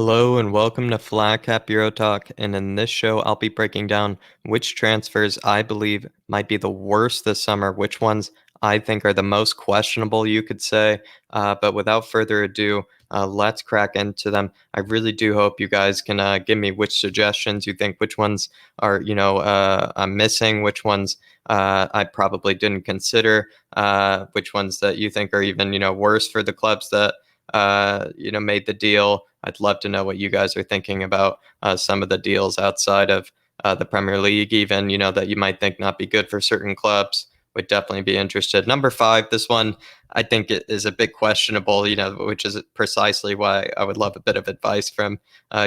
Hello and welcome to flatcapeurotalk. And in this show, I'll be breaking down which transfers I believe might be the worst this summer, which ones I think are the most questionable, you could say. But without further ado, let's crack into them. I really do hope you guys can give me which suggestions you think, which ones are, I'm missing, which ones I probably didn't consider, which ones that you think are even, worse for the clubs that made the deal. I'd love to know what you guys are thinking about some of the deals outside of the Premier League, even, that you might think not be good for certain clubs. Would definitely be interested. Number five, this one I think it is a bit questionable, which is precisely why I would love a bit of advice from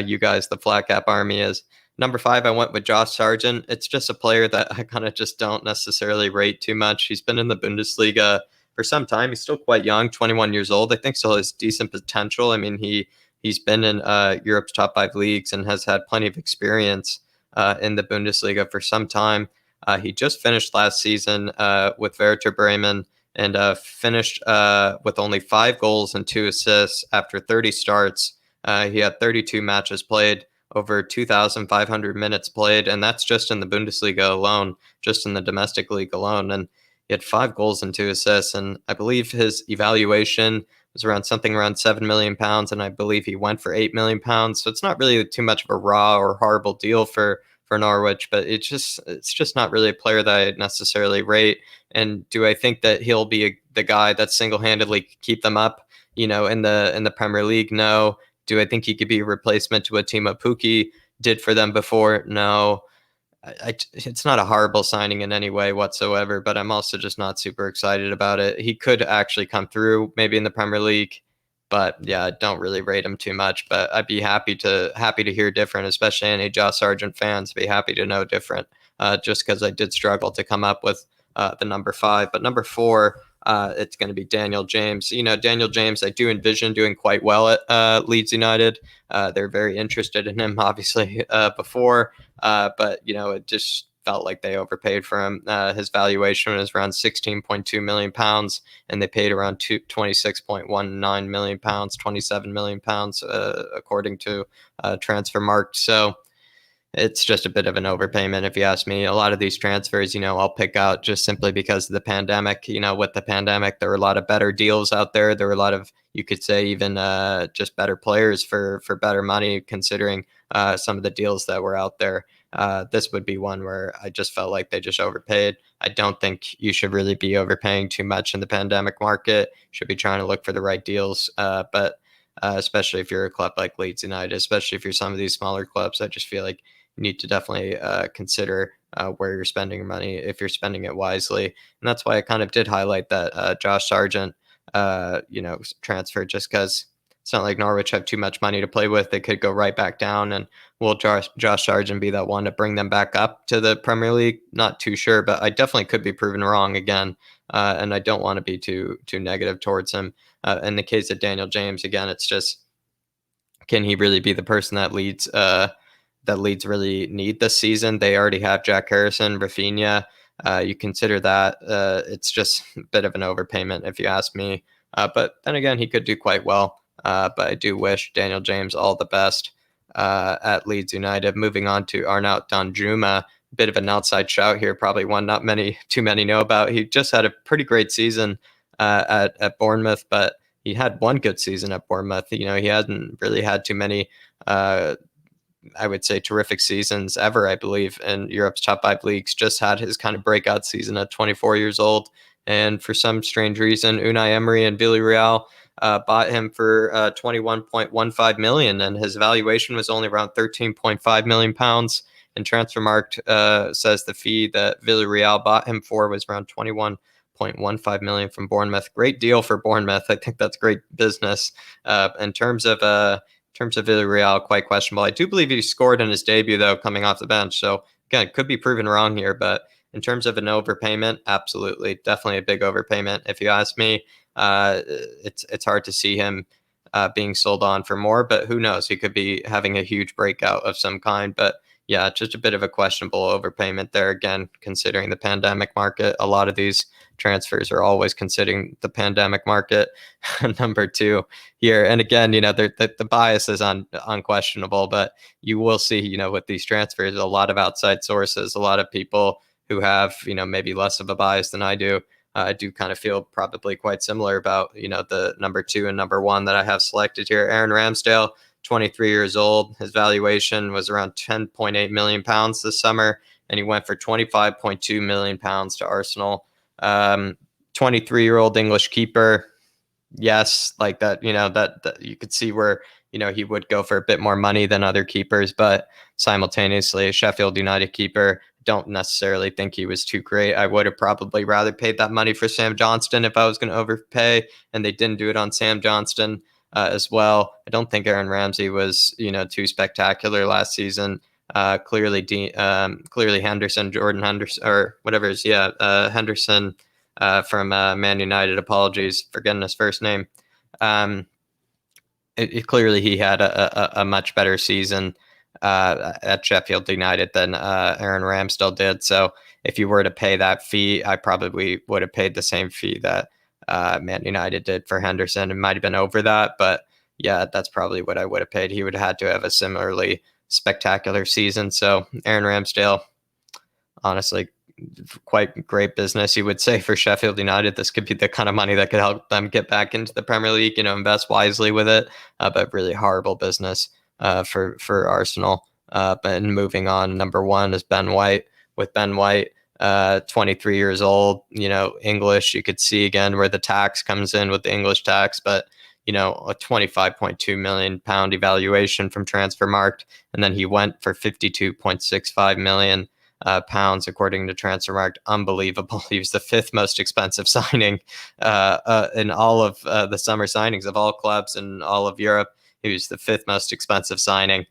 you guys, the Flat Cap Army is. Number five, I went with Josh Sargent. It's just a player that I kind of just don't necessarily rate too much. He's been in the Bundesliga for some time. He's still quite young, 21 years old. I think still has decent potential. I mean, he's been in Europe's top five leagues and has had plenty of experience in the Bundesliga for some time. He just finished last season with Werder Bremen and finished with only 5 goals and 2 assists after 30 starts. He had 32 matches played, over 2,500 minutes played, and that's just in the Bundesliga alone, just in the domestic league alone. And he had 5 goals and 2 assists, and I believe his evaluation was around £7 million, and I believe he went for £8 million. So it's not really too much of a raw or horrible deal for Norwich, but it's just not really a player that I necessarily rate. And do I think that he'll be the guy that single handedly keep them up, in the Premier League? No. Do I think he could be a replacement to what Timo Pukki did for them before? No. It's not a horrible signing in any way whatsoever, but I'm also just not super excited about it. He could actually come through maybe in the Premier League, but yeah, I don't really rate him too much. But I'd be happy to hear different, especially any Josh Sargent fans. Be happy to know different, just because I did struggle to come up with the number five. But number four, it's going to be Daniel James. Daniel James, I do envision doing quite well at Leeds United. They're very interested in him, obviously, before. But it just felt like they overpaid for him. His valuation was around £16.2 million, and they paid around £26.19 million, £27 million, according to Transfermarkt. So it's just a bit of an overpayment, if you ask me. A lot of these transfers, I'll pick out just simply because of the pandemic. With the pandemic, there were a lot of better deals out there. There were a lot of, you could say, even just better players for better money, considering some of the deals that were out there. This would be one where I just felt like they just overpaid. I don't think you should really be overpaying too much in the pandemic market. You should be trying to look for the right deals. But especially if you're a club like Leeds United, especially if you're some of these smaller clubs, I just feel like you need to definitely consider where you're spending your money, if you're spending it wisely. And that's why I kind of did highlight that Josh Sargent, transfer, just because it's not like Norwich have too much money to play with. They could go right back down, and will Josh Sargent be that one to bring them back up to the Premier League? Not too sure, but I definitely could be proven wrong again, and I don't want to be too negative towards him. In the case of Daniel James, again, it's just, can he really be the person that Leeds really need this season? They already have Jack Harrison, Rafinha. You consider that it's just a bit of an overpayment, if you ask me. But then again, he could do quite well. But I do wish Daniel James all the best at Leeds United. Moving on to Arnold Danjuma, bit of an outside shout here, probably one not too many know about. He just had a pretty great season at Bournemouth, but he had one good season at Bournemouth. He hadn't really had too many, I would say, terrific seasons ever, I believe, in Europe's top five leagues. Just had his kind of breakout season at 24 years old. And for some strange reason, Unai Emery and Villarreal bought him for 21.15 million, and his valuation was only around 13.5 million pounds. And Transfermarkt says the fee that Villarreal bought him for was around 21.15 million from Bournemouth. Great deal for Bournemouth. I think that's great business. In terms of Villarreal, quite questionable. I do believe he scored in his debut, though, coming off the bench. So again, could be proven wrong here, but in terms of an overpayment, absolutely, definitely a big overpayment. If you ask me, it's hard to see him being sold on for more, but who knows? He could be having a huge breakout of some kind. But yeah, just a bit of a questionable overpayment there. Again, considering the pandemic market, a lot of these transfers are always considering the pandemic market. Number two here, and again, the bias is unquestionable, but you will see, with these transfers, a lot of outside sources, a lot of people who have, maybe less of a bias than I do. I do kind of feel probably quite similar about, the number two and number one that I have selected here. Aaron Ramsdale, 23 years old. His valuation was around 10.8 million pounds this summer, and he went for 25.2 million pounds to Arsenal. 23-year-old English keeper. Yes, like that, that you could see where, he would go for a bit more money than other keepers, but simultaneously, a Sheffield United keeper, don't necessarily think he was too great. I would have probably rather paid that money for Sam Johnston if I was going to overpay, and they didn't do it on Sam Johnston as well. I don't think Aaron Ramsey was, too spectacular last season. Clearly Henderson, Jordan Henderson, or whatever it is, Henderson from Man United. Apologies for getting his first name. Clearly he had a much better season at Sheffield United than Aaron Ramsdale did. So if you were to pay that fee, I probably would have paid the same fee that Man United did for Henderson. It might have been over that, but yeah, that's probably what I would have paid. He would have had to have a similarly spectacular season. So Aaron Ramsdale, honestly, quite great business, you would say, for Sheffield United. This could be the kind of money that could help them get back into the Premier League, invest wisely with it, but really horrible business for Arsenal. But moving on, number one is Ben White. With Ben White, 23 years old, English, you could see again where the tax comes in with the English tax, but a 25.2 million pound evaluation from Transfermarkt, and then he went for 52.65 million pounds, according to Transfermarkt. Unbelievable. He was the fifth most expensive signing in all of the summer signings of all clubs in all of Europe. He was the fifth most expensive signing.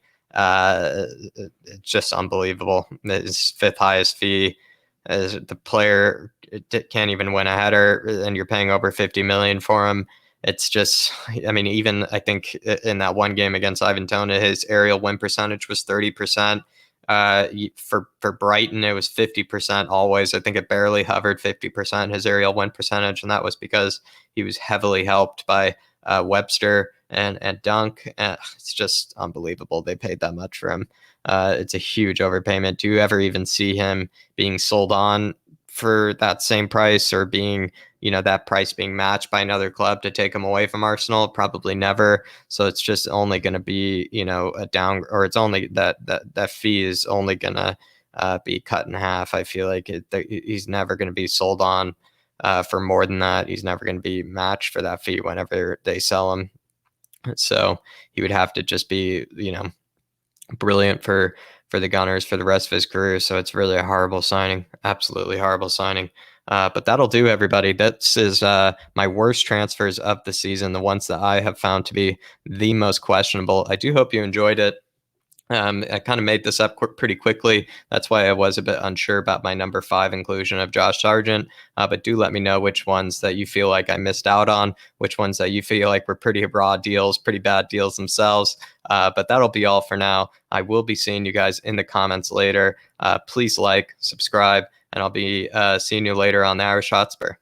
Just unbelievable. His fifth highest fee. As the player can't even win a header, and you're paying over 50 million for him. It's just, I mean, even I think in that one game against Ivantona, his aerial win percentage was 30%. For Brighton, it was 50% always. I think it barely hovered 50%, his aerial win percentage, and that was because he was heavily helped by Webster and Dunk. It's just unbelievable they paid that much for him. It's a huge overpayment. Do you ever even see him being sold on for that same price, or being, that price being matched by another club to take him away from Arsenal? Probably never. So it's just only going to be, a down, or it's only that fee is only going to be cut in half. I feel like he's never going to be sold on for more than that. He's never going to be matched for that fee whenever they sell him. So he would have to just be, brilliant for the Gunners for the rest of his career. So it's really a horrible signing, absolutely horrible signing. But that'll do, everybody. This is my worst transfers of the season, the ones that I have found to be the most questionable. I do hope you enjoyed it. I kind of made this up pretty quickly. That's why I was a bit unsure about my number 5 inclusion of Josh Sargent. But do let me know which ones that you feel like I missed out on, which ones that you feel like were pretty raw deals, pretty bad deals themselves. But that'll be all for now. I will be seeing you guys in the comments later. Please like, subscribe, and I'll be seeing you later on the Irish Hotspur.